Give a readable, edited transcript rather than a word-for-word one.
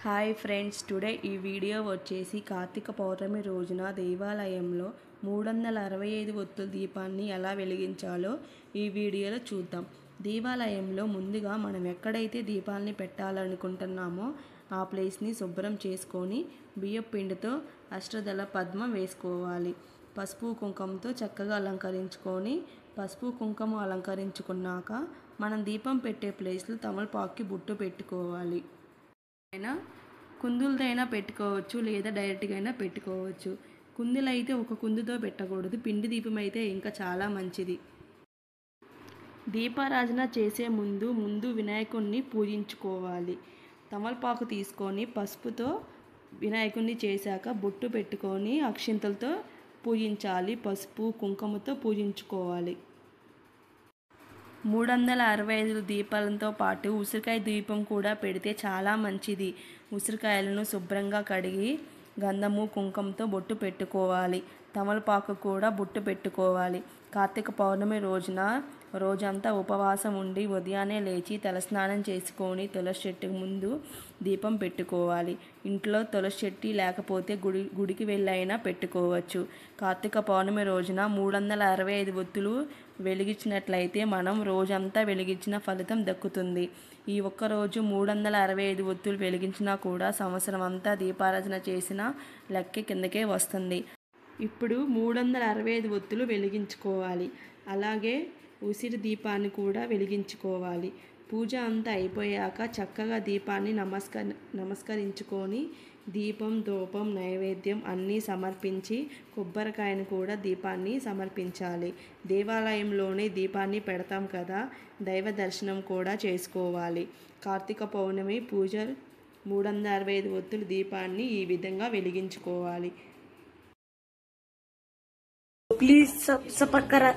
Hi friends, today ఈ video వచ్చేసి కార్తీక పౌర్ణమి రోజున దేవాలయంలో 365 ఒత్తుల దీపాన్ని ఎలా వెలిగించాలో ఈ వీడియోలో చూద్దాం. దేవాలయంలో ముందుగా మనం ఎక్కడైతే దీపాలని పెట్టాలనుకుంటున్నామో ఆ ప్లేస్ని శుభ్రం చేసుకొని బియ్యం పిండితో అష్టదళ పద్మం వేసుకోవాలి. పసుపు కుంకుమతో చక్కగా అలంకరించుకొని పసుపు కుంకుమ అలంకరించుకున్నాక మనం దీపం పెట్టే ప్లేస్లో తమలపాకుకి బొట్టు పెట్టుకోవాలి. అయినా కుందులదైనా పెట్టుకోవచ్చు, లేదా డైరెక్ట్గా అయినా పెట్టుకోవచ్చు. కుందులు అయితే ఒక కుందుతో పెట్టకూడదు, పిండి దీపం అయితే ఇంకా చాలా మంచిది. దీపారాధన చేసే ముందు వినాయకుడిని పూజించుకోవాలి. తమలపాకు తీసుకొని పసుపుతో వినాయకుడిని చేశాక బొట్టు పెట్టుకొని అక్షింతలతో పూజించాలి. పసుపు కుంకుమతో పూజించుకోవాలి. 365 దీపాలతో పాటు ఉసిరికాయ దీపం కూడా పెడితే చాలా మంచిది. ఉసిరికాయలను శుభ్రంగా కడిగి గంధము కుంకుమతో బొట్టు పెట్టుకోవాలి. తమలపాకు కూడా బొట్టు పెట్టుకోవాలి. కార్తీక పౌర్ణమి రోజున రోజంతా ఉపవాసం ఉండి ఉదయాన్నే లేచి తలస్నానం చేసుకొని తులసి చెట్టు ముందు దీపం పెట్టుకోవాలి. ఇంట్లో తులసి చెట్టు లేకపోతే గుడికి వెళ్ళైనా పెట్టుకోవచ్చు. కార్తీక పౌర్ణమి రోజున 365 ఒత్తులు వెలిగించినట్లయితే మనం రోజంతా వెలిగించిన ఫలితం దక్కుతుంది. ఈ ఒక్కరోజు 365 ఒత్తులు వెలిగించినా కూడా సంవత్సరం అంతా దీపారాధన చేసిన లెక్క కిందకే వస్తుంది. ఇప్పుడు 365 ఒత్తులు వెలిగించుకోవాలి. అలాగే ఉసిరి దీపాన్ని కూడా వెలిగించుకోవాలి. పూజ అంతా అయిపోయాక చక్కగా దీపాన్ని నమస్కరించుకొని దీపం ధూపం నైవేద్యం అన్నీ సమర్పించి కొబ్బరికాయను కూడా దీపాన్ని సమర్పించాలి. దేవాలయంలోనే దీపాన్ని పెడతాం కదా, దైవ దర్శనం కూడా చేసుకోవాలి. కార్తీక పౌర్ణమి పూజ 365 ఒత్తుల దీపాన్ని ఈ విధంగా వెలిగించుకోవాలి. Please subscribe.